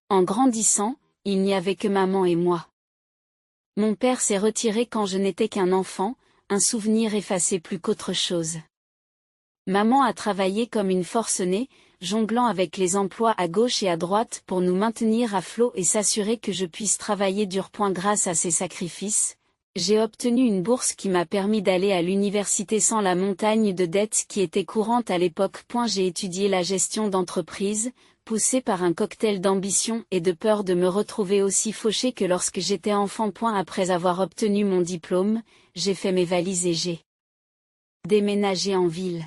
En grandissant, il n'y avait que maman et moi. Mon père s'est retiré quand je n'étais qu'un enfant, un souvenir effacé plus qu'autre chose. Maman a travaillé comme une forcenée, jonglant avec les emplois à gauche et à droite pour nous maintenir à flot et s'assurer que je puisse travailler dur. Grâce à ses sacrifices, j'ai obtenu une bourse qui m'a permis d'aller à l'université sans la montagne de dettes qui était courante à l'époque. J'ai étudié la gestion d'entreprise, poussé par un cocktail d'ambition et de peur de me retrouver aussi fauché que lorsque j'étais enfant. Après avoir obtenu mon diplôme, j'ai fait mes valises et j'ai déménagé en ville.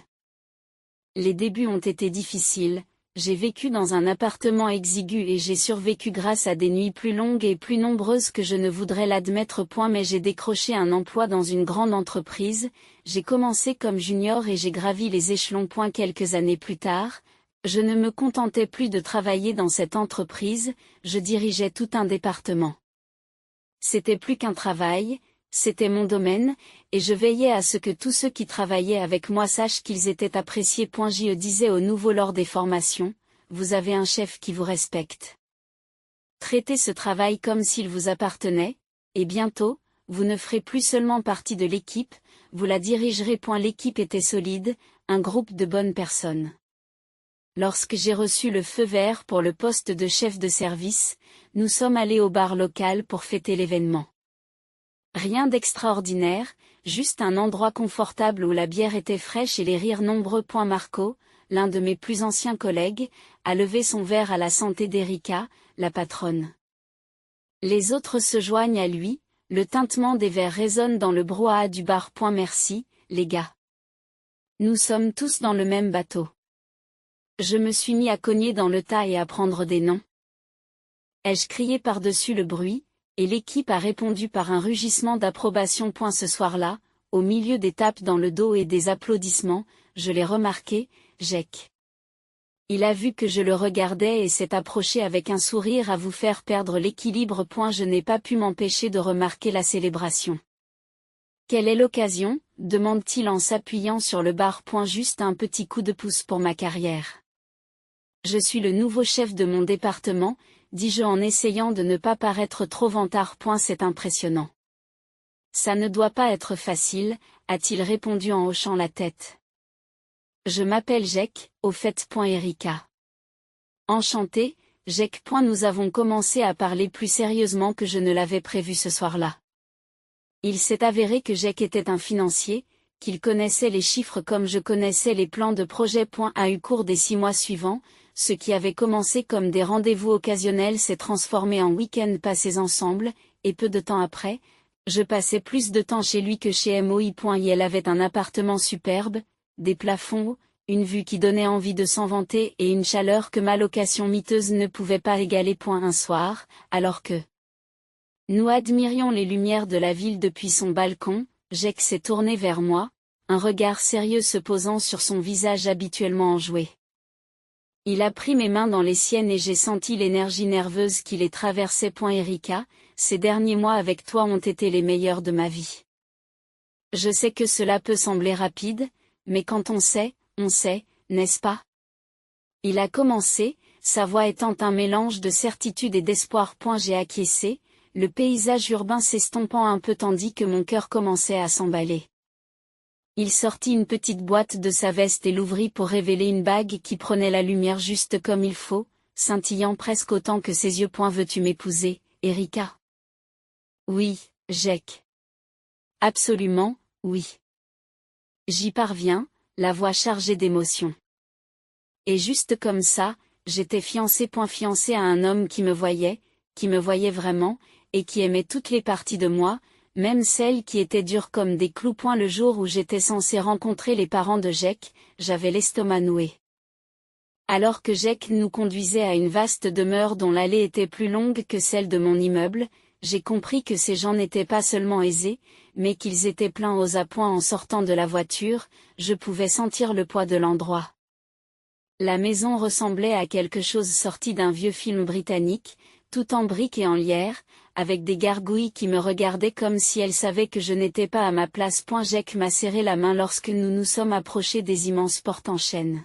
Les débuts ont été difficiles, j'ai vécu dans un appartement exigu et j'ai survécu grâce à des nuits plus longues et plus nombreuses que je ne voudrais l'admettre. Mais j'ai décroché un emploi dans une grande entreprise, j'ai commencé comme junior et j'ai gravi les échelons. Quelques années plus tard, je ne me contentais plus de travailler dans cette entreprise, je dirigeais tout un département. C'était plus qu'un travail, c'était mon domaine, et je veillais à ce que tous ceux qui travaillaient avec moi sachent qu'ils étaient appréciés. Je disais aux nouveaux lors des formations, vous avez un chef qui vous respecte. Traitez ce travail comme s'il vous appartenait, et bientôt, vous ne ferez plus seulement partie de l'équipe, vous la dirigerez. L'équipe était solide, un groupe de bonnes personnes. Lorsque j'ai reçu le feu vert pour le poste de chef de service, nous sommes allés au bar local pour fêter l'événement. Rien d'extraordinaire, juste un endroit confortable où la bière était fraîche et les rires nombreux. Marco, l'un de mes plus anciens collègues, a levé son verre à la santé d'Erika, la patronne. Les autres se joignent à lui, le tintement des verres résonne dans le brouhaha du bar. Merci, les gars. Nous sommes tous dans le même bateau. Je me suis mis à cogner dans le tas et à prendre des noms. Ai-je crié par-dessus le bruit, et l'équipe a répondu par un rugissement d'approbation. Ce soir-là, au milieu des tapes dans le dos et des applaudissements, je l'ai remarqué, Jake. Il a vu que je le regardais et s'est approché avec un sourire à vous faire perdre l'équilibre. Je n'ai pas pu m'empêcher de remarquer la célébration. Quelle est l'occasion, demande-t-il en s'appuyant sur le bar. Juste un petit coup de pouce pour ma carrière. Je suis le nouveau chef de mon département, dis-je en essayant de ne pas paraître trop vantard. C'est impressionnant. Ça ne doit pas être facile, a-t-il répondu en hochant la tête. Je m'appelle Jake, au fait. Erika. Enchanté, Jake. Nous avons commencé à parler plus sérieusement que je ne l'avais prévu ce soir-là. Il s'est avéré que Jake était un financier, qu'il connaissait les chiffres comme je connaissais les plans de projet. Au cours des 6 mois suivants, ce qui avait commencé comme des rendez-vous occasionnels s'est transformé en week-ends passés ensemble, et peu de temps après, je passais plus de temps chez lui que chez moi. Il avait un appartement superbe, des plafonds hauts, une vue qui donnait envie de s'en vanter et une chaleur que ma location miteuse ne pouvait pas égaler. Un soir, alors que nous admirions les lumières de la ville depuis son balcon, Jake s'est tourné vers moi, un regard sérieux se posant sur son visage habituellement enjoué. Il a pris mes mains dans les siennes et j'ai senti l'énergie nerveuse qui les traversait. Erika, ces derniers mois avec toi ont été les meilleurs de ma vie. Je sais que cela peut sembler rapide, mais quand on sait, n'est-ce pas? Il a commencé, sa voix étant un mélange de certitude et d'espoir. J'ai acquiescé, le paysage urbain s'estompant un peu tandis que mon cœur commençait à s'emballer. Il sortit une petite boîte de sa veste et l'ouvrit pour révéler une bague qui prenait la lumière juste comme il faut, scintillant presque autant que ses yeux. Veux-tu m'épouser, Erika? Oui, Jake. Absolument, oui. J'y parviens, la voix chargée d'émotion. Et juste comme ça, j'étais fiancée. Fiancée à un homme qui me voyait vraiment, et qui aimait toutes les parties de moi, même celles qui étaient dures comme des clous. Le jour où j'étais censée rencontrer les parents de Jake, j'avais l'estomac noué. Alors que Jake nous conduisait à une vaste demeure dont l'allée était plus longue que celle de mon immeuble, j'ai compris que ces gens n'étaient pas seulement aisés, mais qu'ils étaient pleins aux appoints. En sortant de la voiture, je pouvais sentir le poids de l'endroit. La maison ressemblait à quelque chose sorti d'un vieux film britannique, tout en briques et en lierre, avec des gargouilles qui me regardaient comme si elles savaient que je n'étais pas à ma place. Jake m'a serré la main lorsque nous nous sommes approchés des immenses portes en chêne.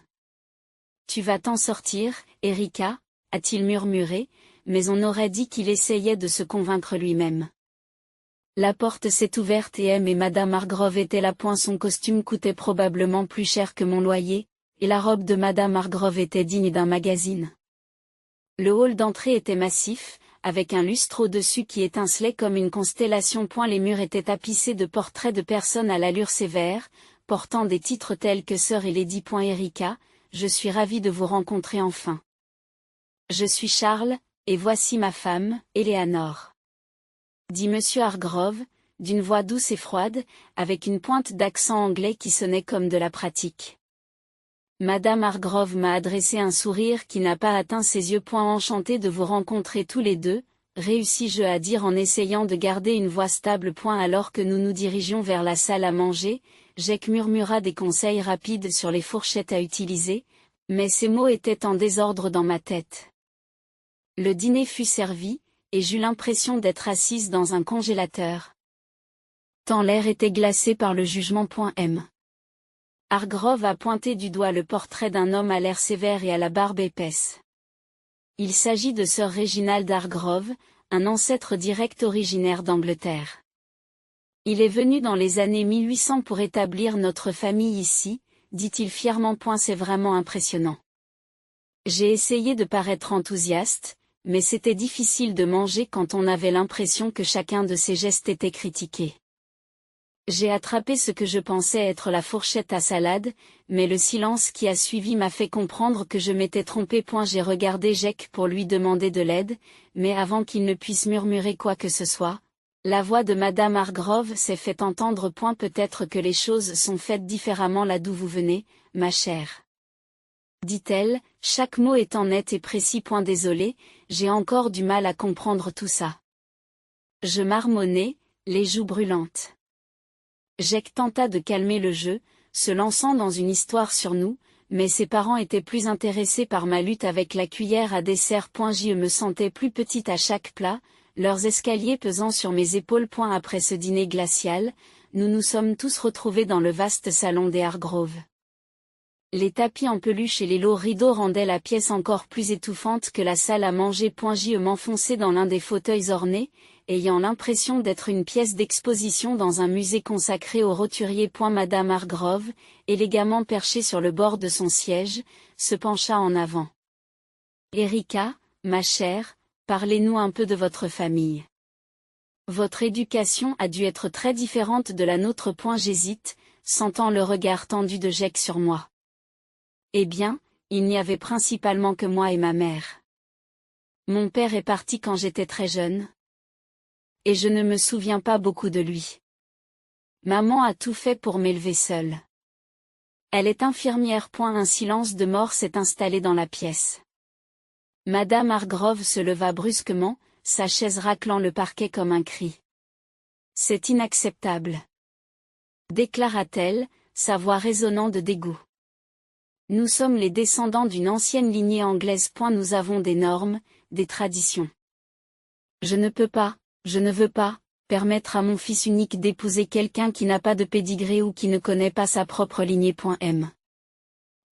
Tu vas t'en sortir, Erika, a-t-il murmuré, mais on aurait dit qu'il essayait de se convaincre lui-même. La porte s'est ouverte et Madame Hargrove était là. Son costume coûtait probablement plus cher que mon loyer, et la robe de Madame Hargrove était digne d'un magazine. Le hall d'entrée était massif, avec un lustre au-dessus qui étincelait comme une constellation. Les murs étaient tapissés de portraits de personnes à l'allure sévère, portant des titres tels que Sir et Lady. Erika, je suis ravie de vous rencontrer enfin. Je suis Charles, et voici ma femme, Eleanor. Dit Monsieur Hargrove, d'une voix douce et froide, avec une pointe d'accent anglais qui sonnait comme de la pratique. Madame Hargrove m'a adressé un sourire qui n'a pas atteint ses yeux. Enchanté de vous rencontrer tous les deux, réussis-je à dire en essayant de garder une voix stable. Alors que nous nous dirigions vers la salle à manger, Jack murmura des conseils rapides sur les fourchettes à utiliser, mais ces mots étaient en désordre dans ma tête. Le dîner fut servi, et j'eus l'impression d'être assise dans un congélateur. Tant l'air était glacé par le jugement. Hargrove a pointé du doigt le portrait d'un homme à l'air sévère et à la barbe épaisse. Il s'agit de Sir Reginald Hargrove, un ancêtre direct originaire d'Angleterre. Il est venu dans les années 1800 pour établir notre famille ici, dit-il fièrement. C'est vraiment impressionnant. J'ai essayé de paraître enthousiaste, mais c'était difficile de manger quand on avait l'impression que chacun de ses gestes était critiqué. J'ai attrapé ce que je pensais être la fourchette à salade, mais le silence qui a suivi m'a fait comprendre que je m'étais trompé. J'ai regardé Jack pour lui demander de l'aide, mais avant qu'il ne puisse murmurer quoi que ce soit, la voix de Madame Hargrove s'est fait entendre. Peut-être que les choses sont faites différemment là d'où vous venez, ma chère. Dit-elle, chaque mot étant net et précis. Désolé, j'ai encore du mal à comprendre tout ça. Je marmonnai, les joues brûlantes. Jack tenta de calmer le jeu, se lançant dans une histoire sur nous, mais ses parents étaient plus intéressés par ma lutte avec la cuillère à dessert. Je me sentais plus petite à chaque plat, leurs escaliers pesant sur mes épaules. Après ce dîner glacial, nous nous sommes tous retrouvés dans le vaste salon des Hargrove. Les tapis en peluche et les lourds rideaux rendaient la pièce encore plus étouffante que la salle à manger. Je m'enfonçai dans l'un des fauteuils ornés, ayant l'impression d'être une pièce d'exposition dans un musée consacré aux roturiers. Madame Hargrove, élégamment perchée sur le bord de son siège, se pencha en avant. Erika, ma chère, parlez-nous un peu de votre famille. Votre éducation a dû être très différente de la nôtre. J'hésite, sentant le regard tendu de Jack sur moi. Eh bien, il n'y avait principalement que moi et ma mère. Mon père est parti quand j'étais très jeune. Et je ne me souviens pas beaucoup de lui. Maman a tout fait pour m'élever seule. Elle est infirmière. Un silence de mort s'est installé dans la pièce. Madame Hargrove se leva brusquement, sa chaise raclant le parquet comme un cri. C'est inacceptable, déclara-t-elle, sa voix résonnant de dégoût. Nous sommes les descendants d'une ancienne lignée anglaise. Nous avons des normes, des traditions. Je ne veux pas, permettre à mon fils unique d'épouser quelqu'un qui n'a pas de pédigré ou qui ne connaît pas sa propre lignée.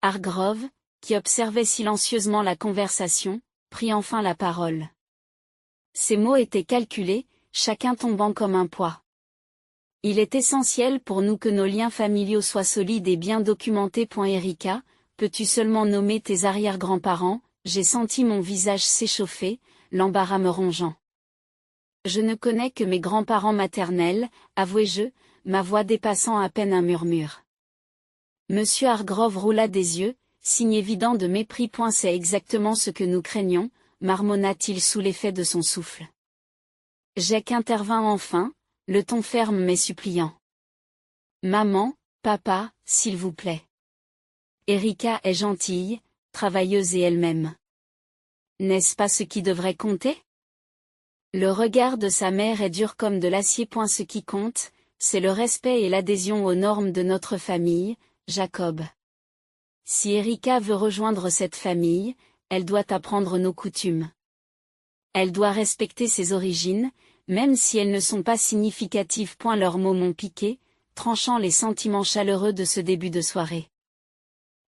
Hargrove, qui observait silencieusement la conversation, prit enfin la parole. Ces mots étaient calculés, chacun tombant comme un poids. Il est essentiel pour nous que nos liens familiaux soient solides et bien documentés. Erika, peux-tu seulement nommer tes arrière-grands-parents? J'ai senti mon visage s'échauffer, l'embarras me rongeant. Je ne connais que mes grands-parents maternels, avouai-je, ma voix dépassant à peine un murmure. Monsieur Hargrove roula des yeux, signe évident de mépris. C'est exactement ce que nous craignons, marmonna-t-il sous l'effet de son souffle. Jack intervint enfin, le ton ferme mais suppliant. Maman, papa, s'il vous plaît. Erika est gentille, travailleuse et elle-même. N'est-ce pas ce qui devrait compter? Le regard de sa mère est dur comme de l'acier. Ce qui compte, c'est le respect et l'adhésion aux normes de notre famille, Jacob. Si Erika veut rejoindre cette famille, elle doit apprendre nos coutumes. Elle doit respecter ses origines, même si elles ne sont pas significatives. Leurs mots m'ont piqué, tranchant les sentiments chaleureux de ce début de soirée.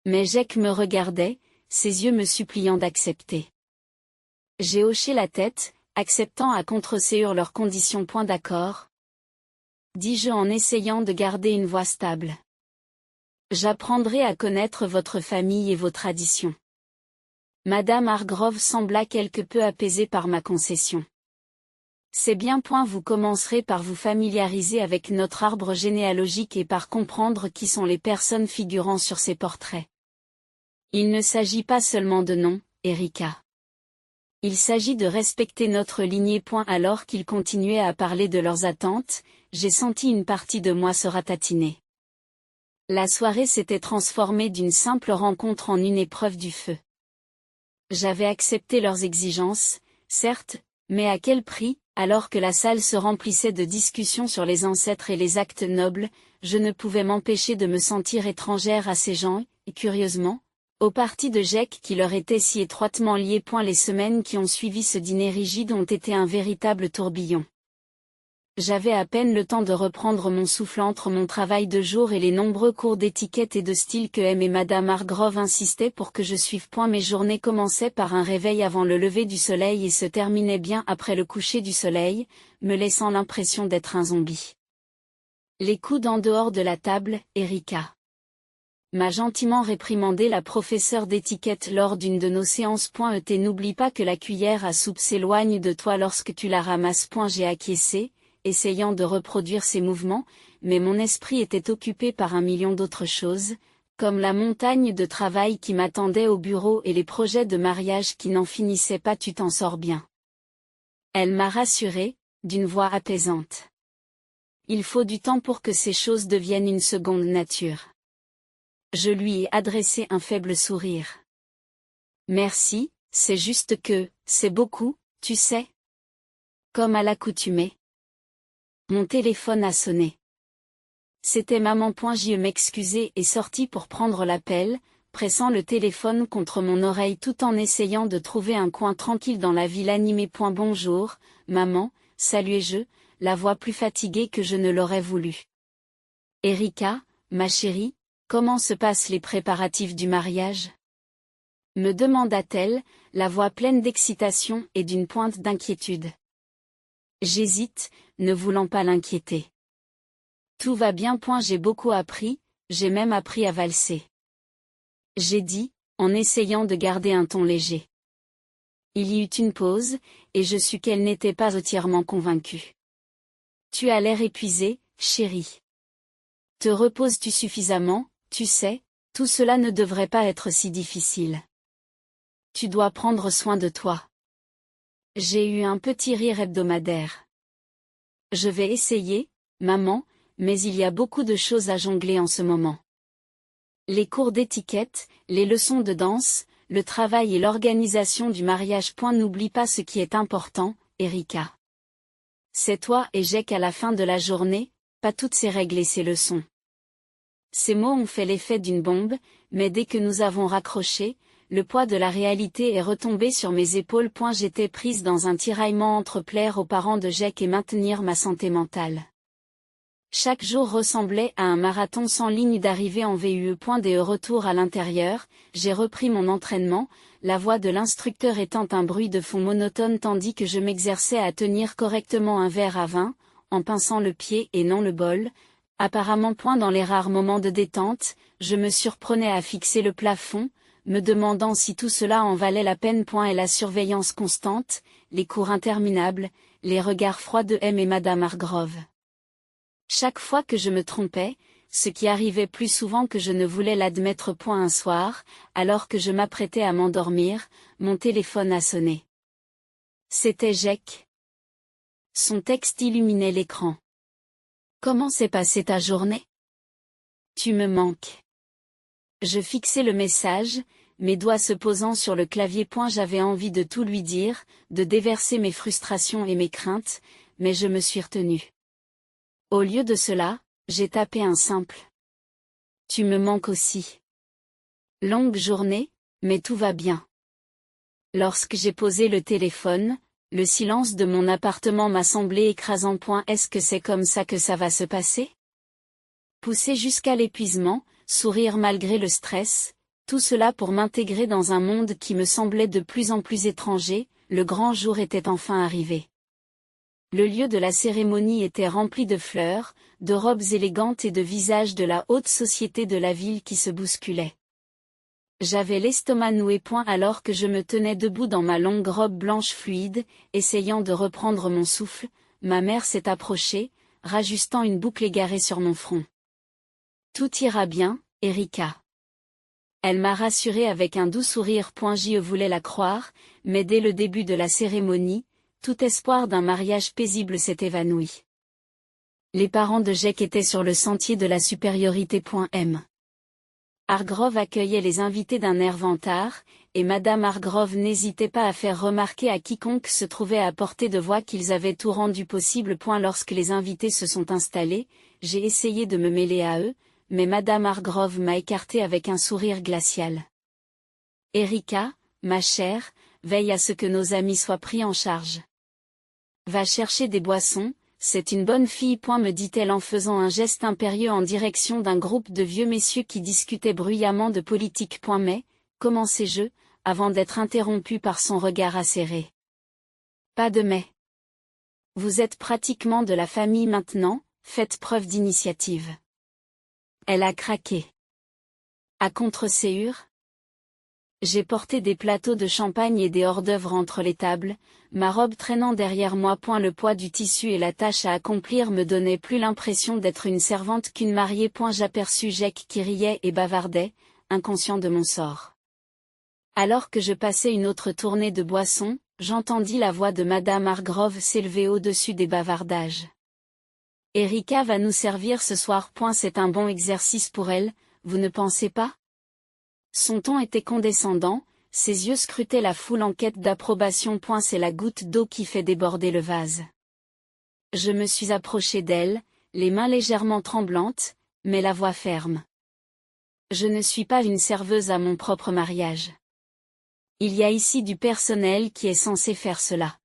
Mais Jack me regardait, ses yeux me suppliant d'accepter. J'ai hoché la tête, acceptant à contre-séur leurs conditions. Point d'accord, dis-je en essayant de garder une voix stable. J'apprendrai à connaître votre famille et vos traditions. Madame Hargrove sembla quelque peu apaisée par ma concession. C'est bien. Vous commencerez par vous familiariser avec notre arbre généalogique et par comprendre qui sont les personnes figurant sur ces portraits. Il ne s'agit pas seulement de noms, Erika. Il s'agit de respecter notre lignée. Alors qu'ils continuaient à parler de leurs attentes, j'ai senti une partie de moi se ratatiner. La soirée s'était transformée d'une simple rencontre en une épreuve du feu. J'avais accepté leurs exigences, certes, mais à quel prix? Alors que la salle se remplissait de discussions sur les ancêtres et les actes nobles, je ne pouvais m'empêcher de me sentir étrangère à ces gens, et curieusement, au parti de Jake qui leur était si étroitement lié. Les semaines qui ont suivi ce dîner rigide ont été un véritable tourbillon. J'avais à peine le temps de reprendre mon souffle entre mon travail de jour et les nombreux cours d'étiquette et de style que M et Madame Hargrove insistaient pour que je suive. Mes journées commençaient par un réveil avant le lever du soleil et se terminaient bien après le coucher du soleil, me laissant l'impression d'être un zombie. Les coudes en dehors de la table, Erika. M'a gentiment réprimandé la professeure d'étiquette lors d'une de nos séances. N'oublie pas que la cuillère à soupe s'éloigne de toi lorsque tu la ramasses. J'ai acquiescé, essayant de reproduire ses mouvements, mais mon esprit était occupé par un million d'autres choses, comme la montagne de travail qui m'attendait au bureau et les projets de mariage qui n'en finissaient pas. Tu t'en sors bien. Elle m'a rassurée, d'une voix apaisante. Il faut du temps pour que ces choses deviennent une seconde nature. Je lui ai adressé un faible sourire. Merci, c'est juste que, c'est beaucoup, tu sais. Comme à l'accoutumée. Mon téléphone a sonné. C'était maman. Je m'excusai et sortis pour prendre l'appel, pressant le téléphone contre mon oreille tout en essayant de trouver un coin tranquille dans la ville animée. Bonjour, maman, saluai-je, la voix plus fatiguée que je ne l'aurais voulu. Erika, ma chérie, comment se passent les préparatifs du mariage? Me demanda-t-elle, la voix pleine d'excitation et d'une pointe d'inquiétude. J'hésite, ne voulant pas l'inquiéter. Tout va bien. J'ai beaucoup appris, j'ai même appris à valser. J'ai dit, en essayant de garder un ton léger. Il y eut une pause, et je sus qu'elle n'était pas entièrement convaincue. Tu as l'air épuisée, chérie. Te reposes-tu suffisamment? Tu sais, tout cela ne devrait pas être si difficile. Tu dois prendre soin de toi. J'ai eu un petit rire hebdomadaire. Je vais essayer, maman, mais il y a beaucoup de choses à jongler en ce moment. Les cours d'étiquette, les leçons de danse, le travail et l'organisation du mariage. N'oublie pas ce qui est important, Erika. C'est toi et Jake à la fin de la journée, pas toutes ces règles et ces leçons. Ces mots ont fait l'effet d'une bombe, mais dès que nous avons raccroché, le poids de la réalité est retombé sur mes épaules. J'étais prise dans un tiraillement entre plaire aux parents de Jake et maintenir ma santé mentale. Chaque jour ressemblait à un marathon sans ligne d'arrivée en VUE. De retour à l'intérieur, j'ai repris mon entraînement, la voix de l'instructeur étant un bruit de fond monotone tandis que je m'exerçais à tenir correctement un verre à vin, en pinçant le pied et non le bol. Apparemment. Dans les rares moments de détente, je me surprenais à fixer le plafond, me demandant si tout cela en valait la peine. Et la surveillance constante, les cours interminables, les regards froids de M et Madame Hargrove. Chaque fois que je me trompais, ce qui arrivait plus souvent que je ne voulais l'admettre. Un soir, alors que je m'apprêtais à m'endormir, mon téléphone a sonné. C'était Jake. Son texte illuminait l'écran. Comment s'est passée ta journée? Tu me manques. Je fixai le message, mes doigts se posant sur le clavier. J'avais envie de tout lui dire, de déverser mes frustrations et mes craintes, mais je me suis retenue. Au lieu de cela, j'ai tapé un simple. Tu me manques aussi. Longue journée, mais tout va bien. Lorsque j'ai posé le téléphone, le silence de mon appartement m'a semblé écrasant. Est-ce que c'est comme ça que ça va se passer? Poussé jusqu'à l'épuisement, sourire malgré le stress, tout cela pour m'intégrer dans un monde qui me semblait de plus en plus étranger, le grand jour était enfin arrivé. Le lieu de la cérémonie était rempli de fleurs, de robes élégantes et de visages de la haute société de la ville qui se bousculaient. J'avais l'estomac noué alors que je me tenais debout dans ma longue robe blanche fluide, essayant de reprendre mon souffle, ma mère s'est approchée, rajustant une boucle égarée sur mon front. Tout ira bien, Erika. Elle m'a rassurée avec un doux sourire. Je voulais la croire, mais dès le début de la cérémonie, tout espoir d'un mariage paisible s'est évanoui. Les parents de Jack étaient sur le sentier de la supériorité. Hargrove accueillait les invités d'un air vantard, et Madame Hargrove n'hésitait pas à faire remarquer à quiconque se trouvait à portée de voix qu'ils avaient tout rendu possible. Lorsque les invités se sont installés, j'ai essayé de me mêler à eux, mais Madame Hargrove m'a écarté avec un sourire glacial. Erika, ma chère, veille à ce que nos amis soient pris en charge. Va chercher des boissons, c'est une bonne fille. Me dit-elle en faisant un geste impérieux en direction d'un groupe de vieux messieurs qui discutaient bruyamment de politique. Mais, commençai-je, avant d'être interrompu par son regard acéré. Pas de mais. Vous êtes pratiquement de la famille maintenant, faites preuve d'initiative. Elle a craqué. À contre-séure, j'ai porté des plateaux de champagne et des hors-d'œuvre entre les tables, ma robe traînant derrière moi. Le poids du tissu et la tâche à accomplir me donnaient plus l'impression d'être une servante qu'une mariée. J'aperçus Jack qui riait et bavardait, inconscient de mon sort. Alors que je passais une autre tournée de boissons, j'entendis la voix de Madame Hargrove s'élever au-dessus des bavardages. Erika va nous servir ce soir. C'est un bon exercice pour elle, vous ne pensez pas? Son ton était condescendant, ses yeux scrutaient la foule en quête d'approbation. C'est la goutte d'eau qui fait déborder le vase. Je me suis approché d'elle, les mains légèrement tremblantes, mais la voix ferme. Je ne suis pas une serveuse à mon propre mariage. Il y a ici du personnel qui est censé faire cela.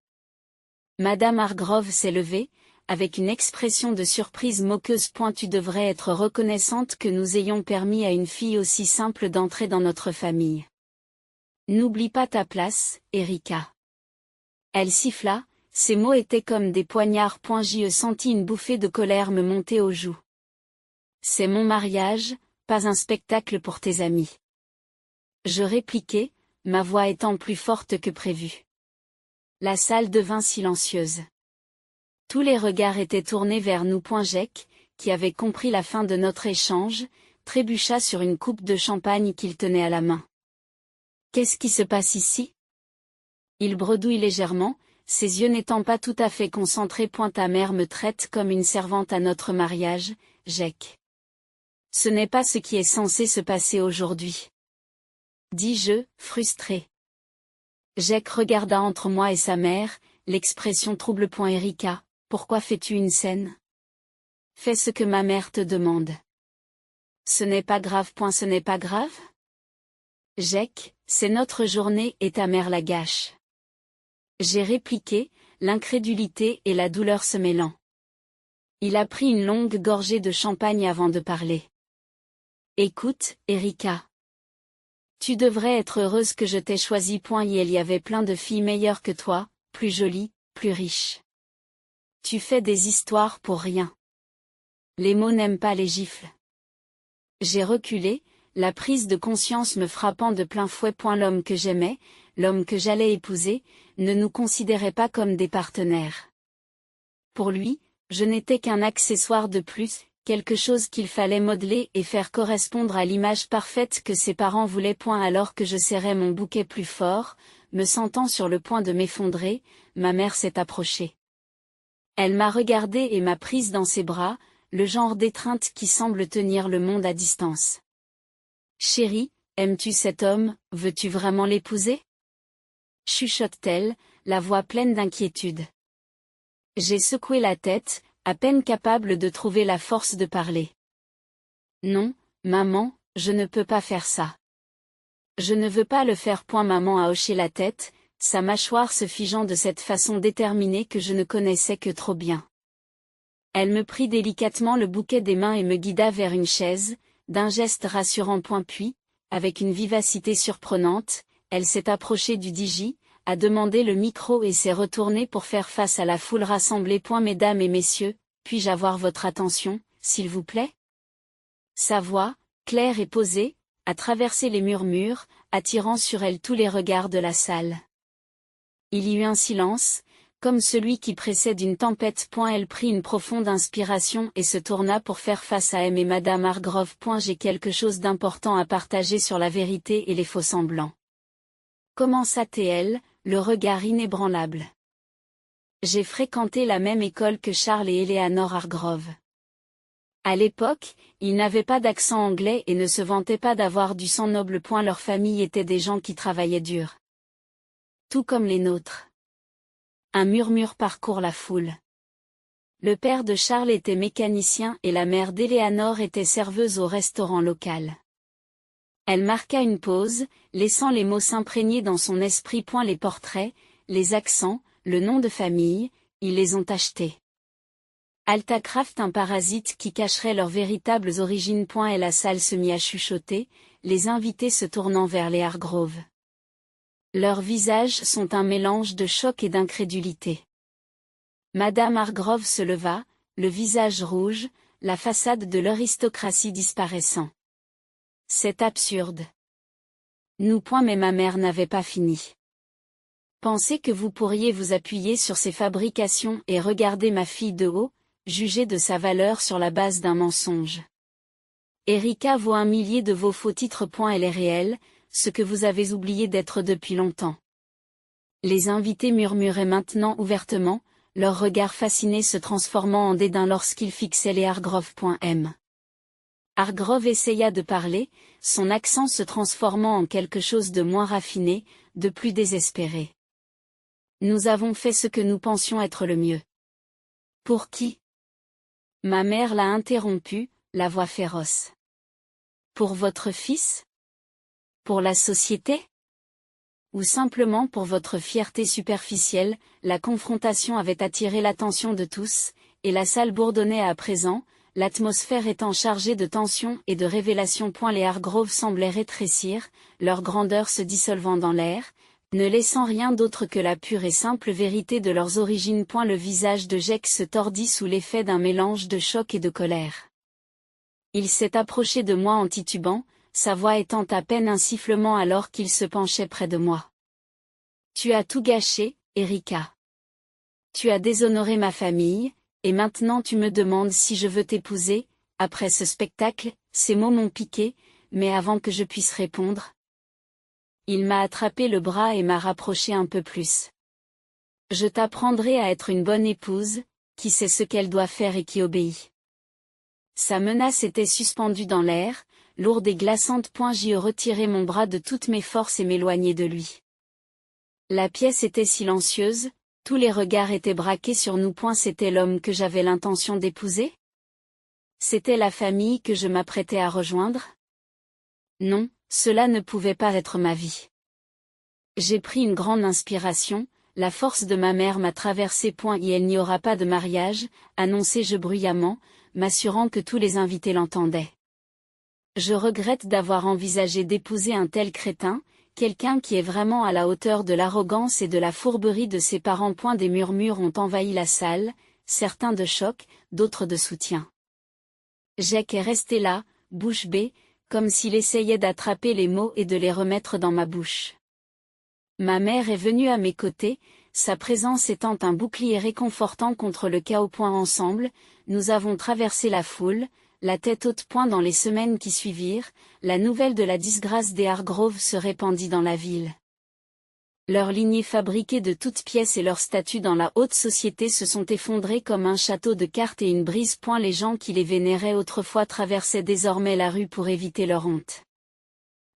Madame Hargrove s'est levée, avec une expression de surprise moqueuse. Tu devrais être reconnaissante que nous ayons permis à une fille aussi simple d'entrer dans notre famille. N'oublie pas ta place, Erika. Elle siffla, ses mots étaient comme des poignards. J'y sentis une bouffée de colère me monter aux joues. C'est mon mariage, pas un spectacle pour tes amis. Je répliquai, ma voix étant plus forte que prévu. La salle devint silencieuse. Tous les regards étaient tournés vers nous. Jack, qui avait compris la fin de notre échange, trébucha sur une coupe de champagne qu'il tenait à la main. Qu'est-ce qui se passe ici? Il bredouille légèrement, ses yeux n'étant pas tout à fait concentrés. Ta mère me traite comme une servante à notre mariage, Jack. Ce n'est pas ce qui est censé se passer aujourd'hui. Dis-je, frustré. Jack regarda entre moi et sa mère, l'expression trouble. Erika, pourquoi fais-tu une scène? Fais ce que ma mère te demande. Ce n'est pas grave. Ce n'est pas grave? Jack, c'est notre journée et ta mère la gâche. J'ai répliqué, l'incrédulité et la douleur se mêlant. Il a pris une longue gorgée de champagne avant de parler. Écoute, Erika. Tu devrais être heureuse que je t'ai choisie. Il y avait plein de filles meilleures que toi, plus jolies, plus riches. Tu fais des histoires pour rien. Les mots n'aiment pas les gifles. J'ai reculé, la prise de conscience me frappant de plein fouet. L'homme que j'aimais, l'homme que j'allais épouser, ne nous considérait pas comme des partenaires. Pour lui, je n'étais qu'un accessoire de plus, quelque chose qu'il fallait modeler et faire correspondre à l'image parfaite que ses parents voulaient. Alors que je serrais mon bouquet plus fort, me sentant sur le point de m'effondrer, ma mère s'est approchée. Elle m'a regardée et m'a prise dans ses bras, le genre d'étreinte qui semble tenir le monde à distance. Chérie, aimes-tu cet homme, veux-tu vraiment l'épouser? Chuchote-t-elle, la voix pleine d'inquiétude. J'ai secoué la tête, à peine capable de trouver la force de parler. Non, maman, je ne peux pas faire ça. Je ne veux pas le faire. Maman a hoché la tête, sa mâchoire se figeant de cette façon déterminée que je ne connaissais que trop bien. Elle me prit délicatement le bouquet des mains et me guida vers une chaise, d'un geste rassurant. Puis, avec une vivacité surprenante, elle s'est approchée du Digi, a demandé le micro et s'est retourné pour faire face à la foule rassemblée. Mesdames et messieurs, puis-je avoir votre attention, s'il vous plaît? Sa voix, claire et posée, a traversé les murmures, attirant sur elle tous les regards de la salle. Il y eut un silence, comme celui qui précède une tempête. Elle prit une profonde inspiration et se tourna pour faire face à M et Madame Hargrove. J'ai quelque chose d'important à partager sur la vérité et les faux-semblants. Commença-t-elle, le regard inébranlable. J'ai fréquenté la même école que Charles et Eleanor Hargrove. À l'époque, ils n'avaient pas d'accent anglais et ne se vantaient pas d'avoir du sang noble. Leur famille était des gens qui travaillaient dur. Tout comme les nôtres. Un murmure parcourt la foule. Le père de Charles était mécanicien et la mère d'Eleanor était serveuse au restaurant local. Elle marqua une pause, laissant les mots s'imprégner dans son esprit. Les portraits, les accents, le nom de famille, ils les ont achetés. Altacraft, un parasite qui cacherait leurs véritables origines. Et la salle se mit à chuchoter, les invités se tournant vers les Hargrove. Leurs visages sont un mélange de choc et d'incrédulité. Madame Hargrove se leva, le visage rouge, la façade de l'aristocratie disparaissant. C'est absurde. Nous. Mais ma mère n'avait pas fini. Pensez que vous pourriez vous appuyer sur ses fabrications et regarder ma fille de haut, juger de sa valeur sur la base d'un mensonge. Erika vaut 1 millier de vos faux titres. Elle est réelle, ce que vous avez oublié d'être depuis longtemps. Les invités murmuraient maintenant ouvertement, leur regard fasciné se transformant en dédain lorsqu'ils fixaient les Hargrove. Hargrove essaya de parler, son accent se transformant en quelque chose de moins raffiné, de plus désespéré. Nous avons fait ce que nous pensions être le mieux. Pour qui? Ma mère l'a interrompu, la voix féroce. Pour votre fils? Pour la société? Ou simplement pour votre fierté superficielle? La confrontation avait attiré l'attention de tous, et la salle bourdonnait à présent, l'atmosphère étant chargée de tension et de révélations. Les Hargrove semblaient rétrécir, leur grandeur se dissolvant dans l'air, ne laissant rien d'autre que la pure et simple vérité de leurs origines. Le visage de Jake se tordit sous l'effet d'un mélange de choc et de colère. Il s'est approché de moi en titubant, sa voix étant à peine un sifflement alors qu'il se penchait près de moi. Tu as tout gâché, Erika. Tu as déshonoré ma famille, et maintenant tu me demandes si je veux t'épouser. Après ce spectacle, ces mots m'ont piqué, mais avant que je puisse répondre, il m'a attrapé le bras et m'a rapproché un peu plus. Je t'apprendrai à être une bonne épouse, qui sait ce qu'elle doit faire et qui obéit. Sa menace était suspendue dans l'air, lourde et glaçante. J'y retirai mon bras de toutes mes forces et m'éloigner de lui. La pièce était silencieuse, tous les regards étaient braqués sur nous. C'était l'homme que j'avais l'intention d'épouser? C'était la famille que je m'apprêtais à rejoindre? Non, cela ne pouvait pas être ma vie. J'ai pris une grande inspiration, la force de ma mère m'a traversé. Et il n'y aura pas de mariage, annonçai-je bruyamment, m'assurant que tous les invités l'entendaient. Je regrette d'avoir envisagé d'épouser un tel crétin, quelqu'un qui est vraiment à la hauteur de l'arrogance et de la fourberie de ses parents. Des murmures ont envahi la salle, certains de choc, d'autres de soutien. Jake est resté là, bouche bée, comme s'il essayait d'attraper les mots et de les remettre dans ma bouche. Ma mère est venue à mes côtés, sa présence étant un bouclier réconfortant contre le chaos. Ensemble, nous avons traversé la foule, la tête haute. Dans les semaines qui suivirent, la nouvelle de la disgrâce des Hargrove se répandit dans la ville. Leur lignée fabriquée de toutes pièces et leur statut dans la haute société se sont effondrés comme un château de cartes et une brise. Les gens qui les vénéraient autrefois traversaient désormais la rue pour éviter leur honte.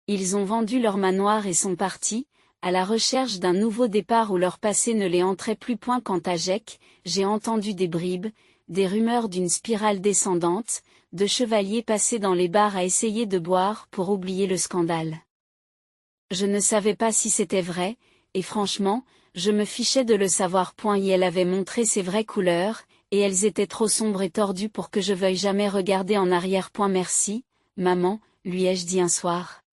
Ils ont vendu leur manoir et sont partis, à la recherche d'un nouveau départ où leur passé ne les entrait plus. Quant à Jake, j'ai entendu des bribes, des rumeurs d'une spirale descendante, de chevaliers passés dans les bars à essayer de boire pour oublier le scandale. Je ne savais pas si c'était vrai, et franchement, je me fichais de le savoir. Elle avait montré ses vraies couleurs, et elles étaient trop sombres et tordues pour que je veuille jamais regarder en arrière. Merci, maman, lui ai-je dit un soir.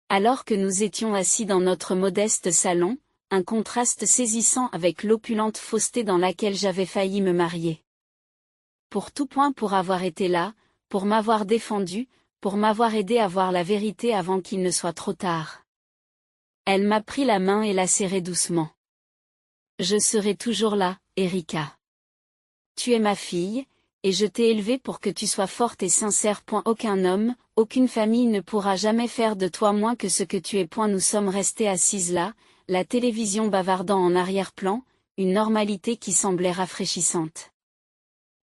Alors que nous étions assis dans notre modeste salon, un contraste saisissant avec l'opulente fausseté dans laquelle j'avais failli me marier. Pour tout point pour avoir été là, pour m'avoir défendu, pour m'avoir aidé à voir la vérité avant qu'il ne soit trop tard. Elle m'a pris la main et l'a serrée doucement. Je serai toujours là, Erika. Tu es ma fille, et je t'ai élevée pour que tu sois forte et sincère. Aucun homme, aucune famille ne pourra jamais faire de toi moins que ce que tu es. Nous sommes restés assises là, la télévision bavardant en arrière-plan, une normalité qui semblait rafraîchissante.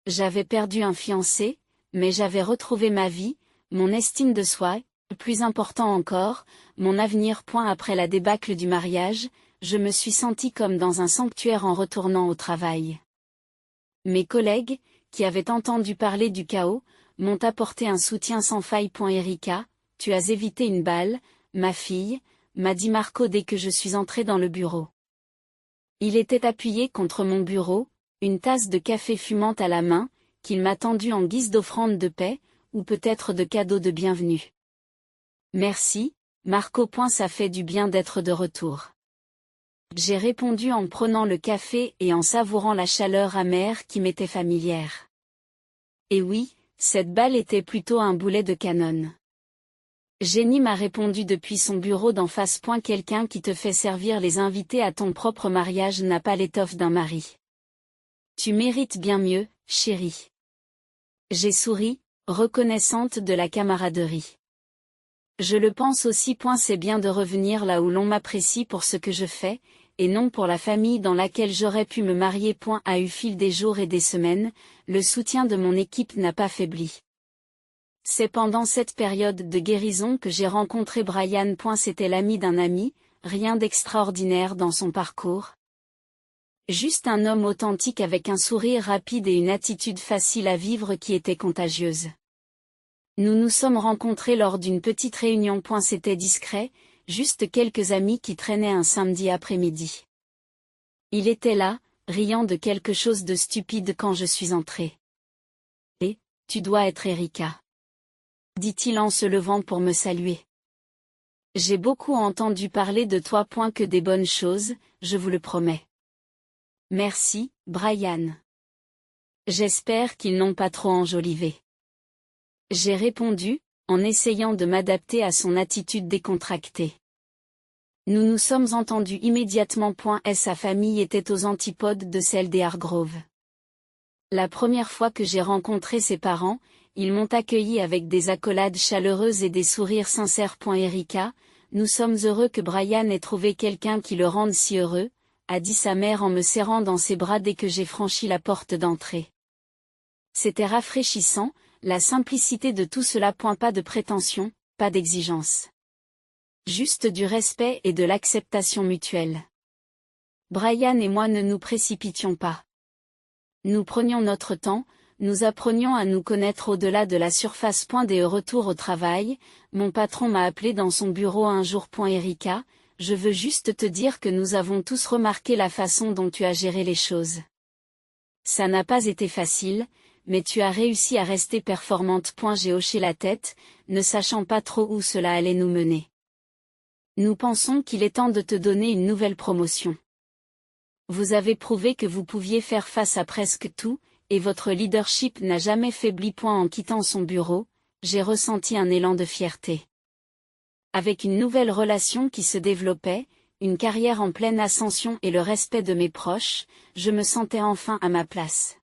J'avais perdu un fiancé, mais j'avais retrouvé ma vie, mon estime de soi, plus important encore, mon avenir. Après la débâcle du mariage, je me suis sentie comme dans un sanctuaire en retournant au travail. Mes collègues, qui avaient entendu parler du chaos, m'ont apporté un soutien sans faille. Erika, tu as évité une balle, ma fille, m'a dit Marco dès que je suis entrée dans le bureau. Il était appuyé contre mon bureau, une tasse de café fumante à la main, qu'il m'a tendue en guise d'offrande de paix, ou peut-être de cadeau de bienvenue. Merci, Marco. Ça fait du bien d'être de retour. J'ai répondu en prenant le café et en savourant la chaleur amère qui m'était familière. Et oui, cette balle était plutôt un boulet de canon. Jenny m'a répondu depuis son bureau d'en face. Quelqu'un qui te fait servir les invités à ton propre mariage n'a pas l'étoffe d'un mari. Tu mérites bien mieux, chérie. J'ai souri, reconnaissante de la camaraderie. Je le pense aussi. C'est bien de revenir là où l'on m'apprécie pour ce que je fais, et non pour la famille dans laquelle j'aurais pu me marier. Au fil des jours et des semaines, le soutien de mon équipe n'a pas faibli. C'est pendant cette période de guérison que j'ai rencontré Brian. C'était l'ami d'un ami, rien d'extraordinaire dans son parcours. Juste un homme authentique avec un sourire rapide et une attitude facile à vivre qui était contagieuse. Nous nous sommes rencontrés lors d'une petite réunion. C'était discret, juste quelques amis qui traînaient un samedi après-midi. Il était là, riant de quelque chose de stupide quand je suis entrée. « Et, tu dois être Erika. » dit-il en se levant pour me saluer. « J'ai beaucoup entendu parler de toi. Que des bonnes choses, je vous le promets. » Merci, Brian. J'espère qu'ils n'ont pas trop enjolivé. J'ai répondu, en essayant de m'adapter à son attitude décontractée. Nous nous sommes entendus immédiatement. Sa famille était aux antipodes de celle des Hargrove. La première fois que j'ai rencontré ses parents, ils m'ont accueilli avec des accolades chaleureuses et des sourires sincères. Erika, nous sommes heureux que Brian ait trouvé quelqu'un qui le rende si heureux, a dit sa mère en me serrant dans ses bras dès que j'ai franchi la porte d'entrée. C'était rafraîchissant, la simplicité de tout cela. Pas de prétention, pas d'exigence. Juste du respect et de l'acceptation mutuelle. Brian et moi ne nous précipitions pas. Nous prenions notre temps, nous apprenions à nous connaître au-delà de la surface. Des retours au travail, mon patron m'a appelé dans son bureau un jour. Erika, je veux juste te dire que nous avons tous remarqué la façon dont tu as géré les choses. Ça n'a pas été facile, mais tu as réussi à rester performante. J'ai hoché la tête, ne sachant pas trop où cela allait nous mener. Nous pensons qu'il est temps de te donner une nouvelle promotion. Vous avez prouvé que vous pouviez faire face à presque tout, et votre leadership n'a jamais faibli. En quittant son bureau, j'ai ressenti un élan de fierté. Avec une nouvelle relation qui se développait, une carrière en pleine ascension et le respect de mes proches, je me sentais enfin à ma place.